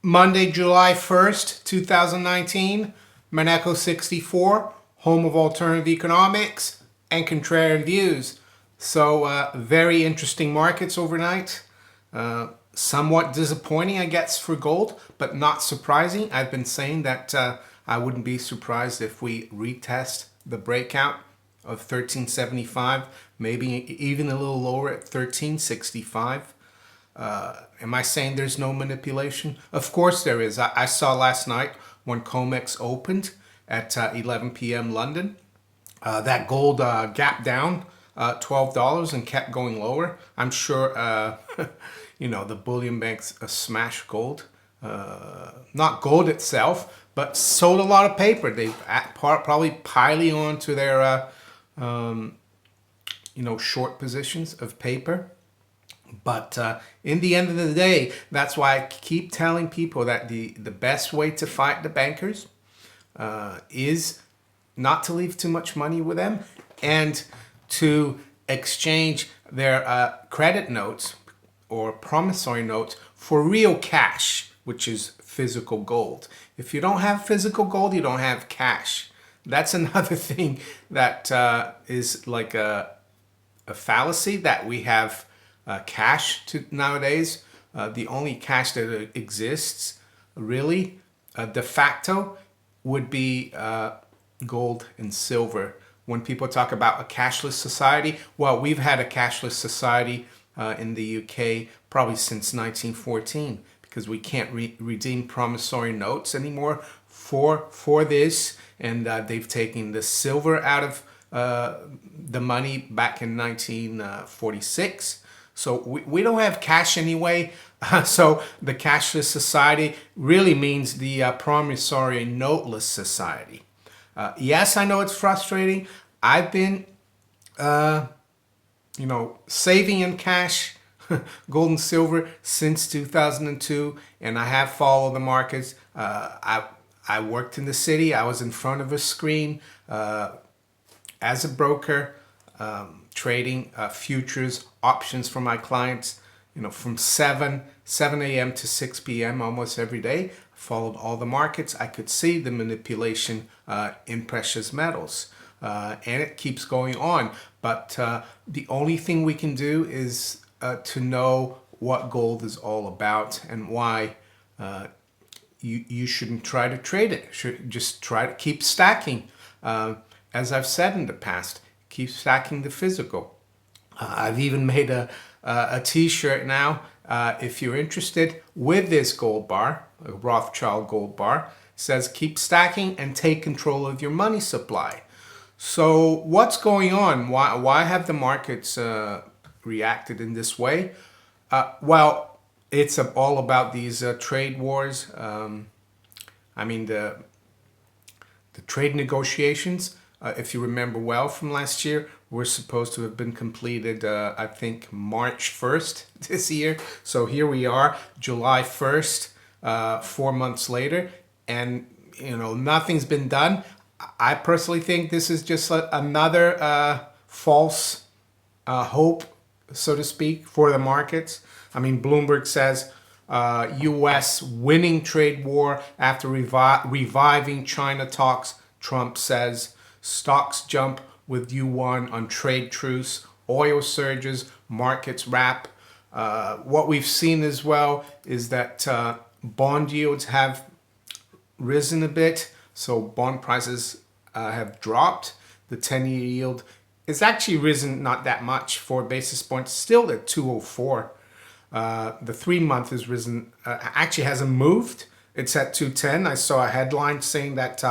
Monday, July 1st, 2019, Maneco 64, home of alternative economics and contrarian views. So, very interesting markets overnight. Somewhat disappointing, I guess, for gold, but not surprising. I've been saying that I wouldn't be surprised if we retest the breakout of 1375, maybe even a little lower at 1365. Am I saying there's no manipulation? Of course there is. I saw last night when COMEX opened at 11 p.m. London, that gold gapped down $12 and kept going lower. I'm sure, the bullion banks smashed gold. Not gold itself, but sold a lot of paper. They probably piling on to their, short positions of paper. But in the end of the day, that's why I keep telling people that the best way to fight the bankers is not to leave too much money with them and to exchange their credit notes or promissory notes for real cash, which is physical gold. If you don't have physical gold, you don't have cash. That's another thing that is like a fallacy, that we have cash nowadays. The only cash that exists really de facto would be gold and silver. When people talk about a cashless society, well, we've had a cashless society in the UK probably since 1914, because we can't redeem promissory notes anymore for this, and they've taken the silver out of the money back in 1946. So we don't have cash anyway. So the cashless society really means the promissory noteless society. Yes, I know it's frustrating. I've been, saving in cash, gold and silver, since 2002, and I have followed the markets. I worked in the city. I was in front of a screen as a broker, trading futures options for my clients, from 7 a.m. to 6 p.m. almost every day. Followed all the markets. I could see the manipulation in precious metals, and it keeps going on. But the only thing we can do is to know what gold is all about and why you shouldn't try to trade it. Should just try to keep stacking. As I've said in the past, keep stacking the physical. I've even made a t-shirt now, if you're interested, with this gold bar, a Rothschild gold bar. It says keep stacking and take control of your money supply. So what's going on? Why have the markets reacted in this way? Well, it's all about these trade wars. The trade negotiations, if you remember well from last year, were supposed to have been completed, I think, March 1st this year. So here we are, July 1st, 4 months later, and nothing's been done. I personally think this is just another false hope, so to speak, for the markets. Bloomberg says U.S. winning trade war after reviving China talks. Trump says stocks jump with yuan on trade truce, oil surges, markets wrap. What we've seen as well is that bond yields have risen a bit, so bond prices have dropped. The 10-year yield is actually risen not that much, 4 basis points, still at 204. The 3-month has risen, actually hasn't moved. It's at 210. I saw a headline saying that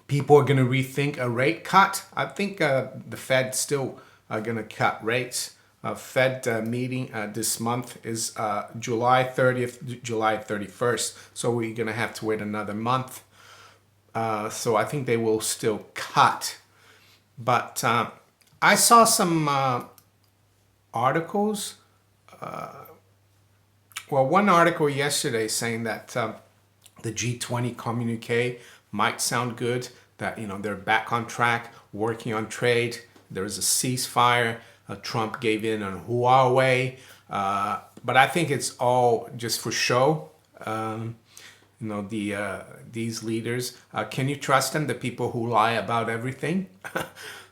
people are going to rethink a rate cut. I think the Fed's still going to cut rates. Fed meeting this month is July 30th, July 31st. So we're going to have to wait another month. So I think they will still cut. But I saw some articles. One article yesterday saying that the G20 communique might sound good, that they're back on track, working on trade. There's a ceasefire. Trump gave in on Huawei, but I think it's all just for show. These leaders. Can you trust them? The people who lie about everything?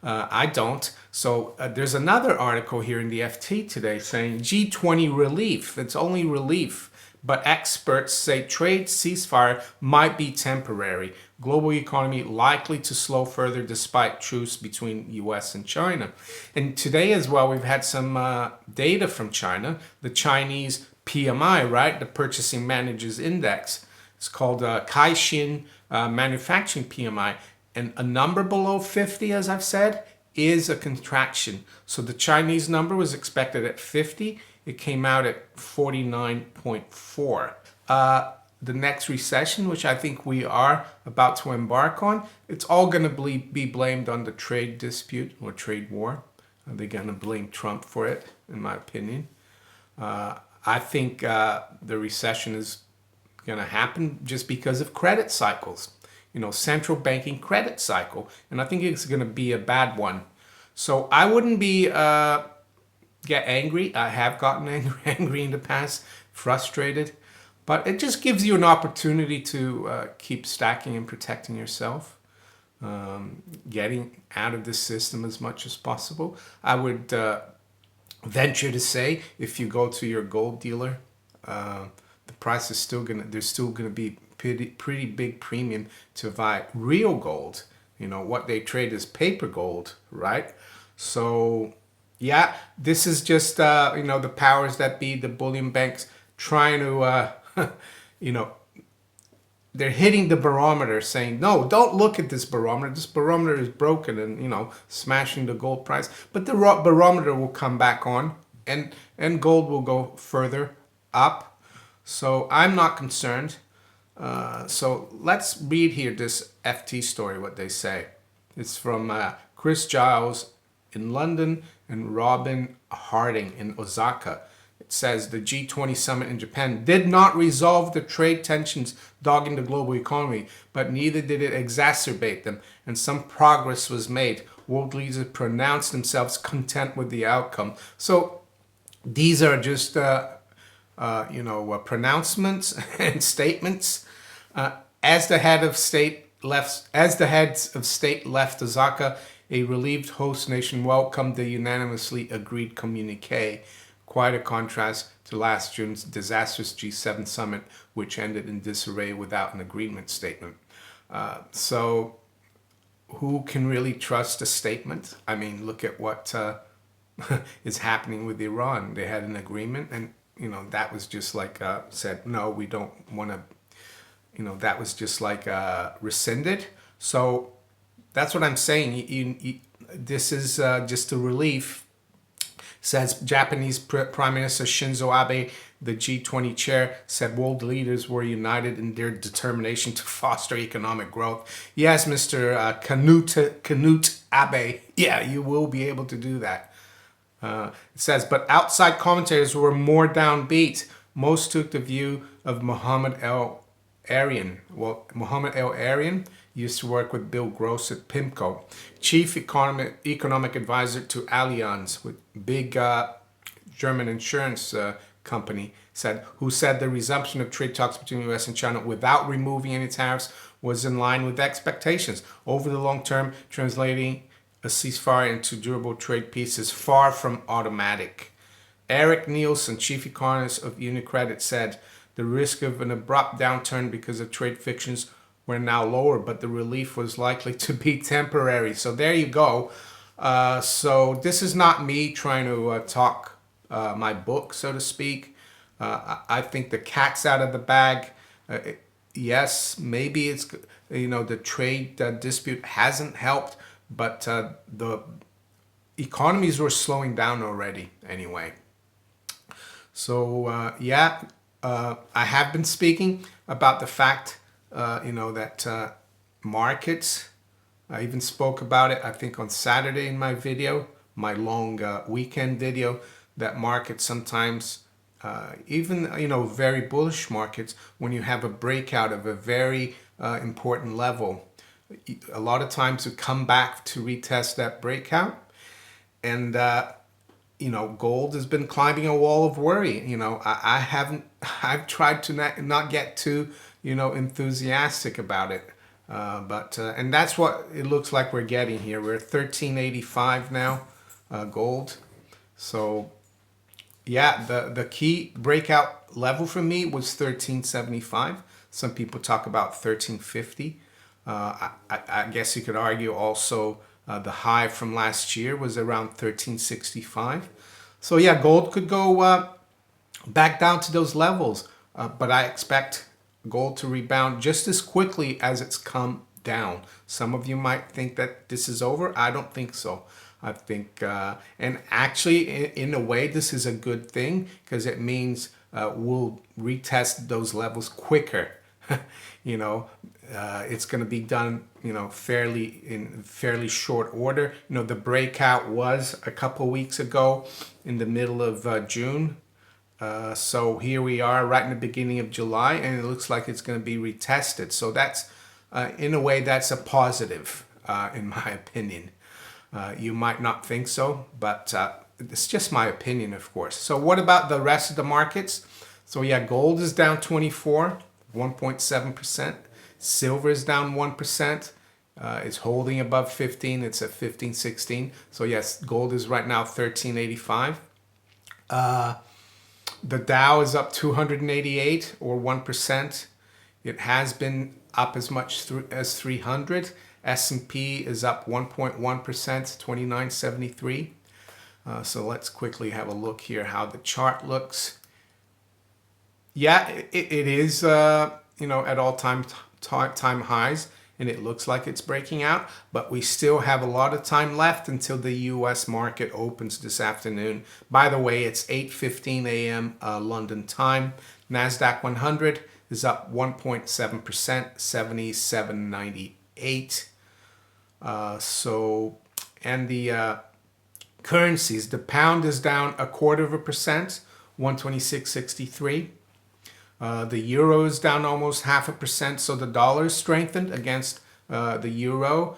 I don't. So there's another article here in the FT today saying G20 relief. It's only relief. But experts say trade ceasefire might be temporary. Global economy likely to slow further despite truce between US and China. And today as well, we've had some data from China. The Chinese PMI, right? The Purchasing Managers Index. It's called Caixin Manufacturing PMI. And a number below 50, as I've said, is a contraction. So the Chinese number was expected at 50. It came out at 49.4. The next recession, which I think we are about to embark on, it's all going to be blamed on the trade dispute or trade war. They're going to blame Trump for it, in my opinion. I think the recession is going to happen just because of credit cycles. Central banking credit cycle. And I think it's going to be a bad one. So I wouldn't be get angry. I have gotten angry in the past, frustrated. But it just gives you an opportunity to keep stacking and protecting yourself. Getting out of the system as much as possible. I would venture to say, if you go to your gold dealer, the price is still there's still gonna be pretty big premium to buy real gold. What they trade is paper gold, right? So yeah, this is just the powers that be, the bullion banks, trying to they're hitting the barometer, saying, no, don't look at this barometer. This barometer is broken, and smashing the gold price. But the barometer will come back on, and gold will go further up. So I'm not concerned. So let's read here this FT story, what they say. It's from Chris Giles in London and Robin Harding in Osaka. It says the G20 summit in Japan did not resolve the trade tensions dogging the global economy, but neither did it exacerbate them, and some progress was made. World leaders pronounced themselves content with the outcome. So these are just pronouncements and statements. As the heads of state left Osaka, a relieved host nation welcomed the unanimously agreed communique. Quite a contrast to last June's disastrous G7 summit, which ended in disarray without an agreement statement. So who can really trust a statement? I mean, look at what is happening with Iran. They had an agreement, and that was just like said, no, we don't want to, that was just like rescinded. So that's what I'm saying. This is just a relief. Says Japanese Prime Minister Shinzo Abe, the G20 chair, said world leaders were united in their determination to foster economic growth. Yes, Mr. Knut Abe, yeah, you will be able to do that. It says, but outside commentators were more downbeat. Most took the view of Mohammed El-Arian. Well, Mohammed El-Arian used to work with Bill Gross at PIMCO, chief economic advisor to Allianz, with big German insurance company, who said the resumption of trade talks between the US and China without removing any tariffs was in line with expectations. Over the long term, translating a ceasefire into durable trade peace is far from automatic. Eric Nielsen, chief economist of UniCredit, said the risk of an abrupt downturn because of trade fictions were now lower, but the relief was likely to be temporary. So there you go. So this is not me trying to talk my book, so to speak. I think the cat's out of the bag. Yes, maybe it's, the trade dispute hasn't helped, but the economies were slowing down already anyway. So I have been speaking about the fact that markets, I even spoke about it, I think on Saturday in my video, my long weekend video, that markets sometimes, even, very bullish markets, when you have a breakout of a very important level, a lot of times you come back to retest that breakout. And, gold has been climbing a wall of worry. I haven't I've tried to not get too, enthusiastic about it. And that's what it looks like we're getting here. We're at 1385 now, gold. So yeah, the key breakout level for me was 1375. Some people talk about 1350. I guess you could argue also the high from last year was around 1365. So yeah, gold could go back down to those levels, but I expect gold to rebound just as quickly as it's come down. Some of you might think that this is over. I don't think so. I think, and actually, in a way, this is a good thing because it means we'll retest those levels quicker. It's going to be done, in fairly short order. The breakout was a couple weeks ago in the middle of June. So here we are right in the beginning of July, and it looks like it's going to be retested. So that's, in a way, that's a positive, in my opinion. You might not think so, but it's just my opinion, of course. So what about the rest of the markets? So yeah, gold is down 24, 1.7%. Silver is down 1%. It's holding above 15. It's at 15.16. So yes, gold is right now 1385. The Dow is up 288 or 1%. It has been up as much as 300. S&P is up 1.1%, 2973. So let's quickly have a look here how the chart looks. Yeah, it is, at all-time highs, and it looks like it's breaking out, but we still have a lot of time left until the U.S. market opens this afternoon. By the way, it's 8:15 a.m. London time. NASDAQ 100 is up 1.7%, 7798. And the currencies, the pound is down 0.25%, 126.63. The euro is down almost 0.5%, so the dollar is strengthened against the euro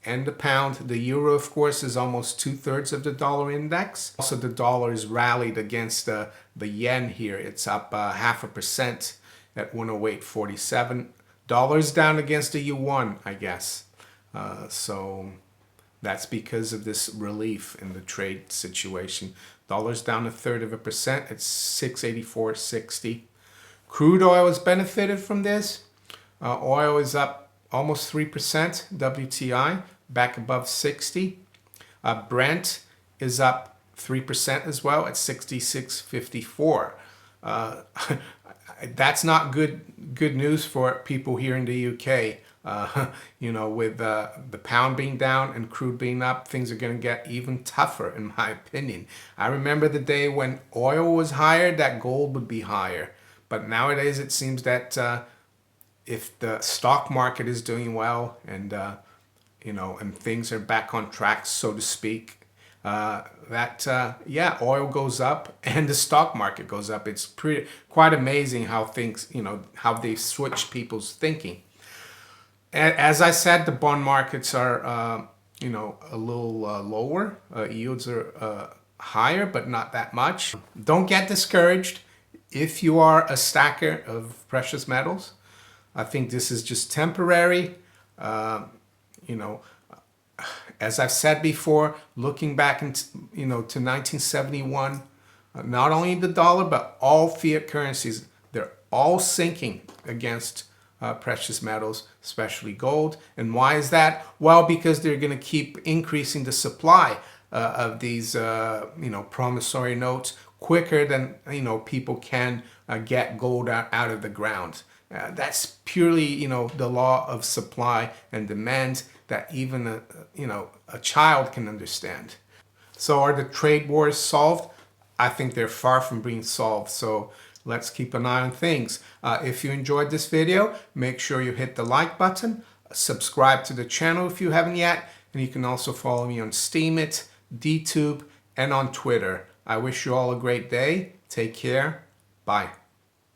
and the pound. The euro, of course, is almost 2/3 of the dollar index. Also, the dollar is rallied against the yen here. It's up 0.5% at 108.47. Dollar's down against the yuan, I guess. So that's because of this relief in the trade situation. Dollar's down 1/3%. It's 684.60. Crude oil has benefited from this. Oil is up almost 3%. WTI back above 60. Brent is up 3% as well at 66.54. That's not good news for people here in the UK. With the pound being down and crude being up, things are going to get even tougher, in my opinion. I remember the day when oil was higher, that gold would be higher. But nowadays, it seems that if the stock market is doing well and, and things are back on track, so to speak, oil goes up and the stock market goes up. It's quite amazing how things, how they switch people's thinking. As I said, the bond markets are, a little lower. Yields are higher, but not that much. Don't get discouraged. If you are a stacker of precious metals, I think this is just temporary. As I've said before, looking back to 1971, not only the dollar, but all fiat currencies, they're all sinking against precious metals, especially gold. And why is that? Well, because they're going to keep increasing the supply of these, promissory notes quicker than, people can get gold out of the ground. That's purely, the law of supply and demand that even a child can understand. So are the trade wars solved? I think they're far from being solved. So let's keep an eye on things. If you enjoyed this video, make sure you hit the like button, subscribe to the channel if you haven't yet, and you can also follow me on Steemit, DTube, and on Twitter. I wish you all a great day. Take care. Bye.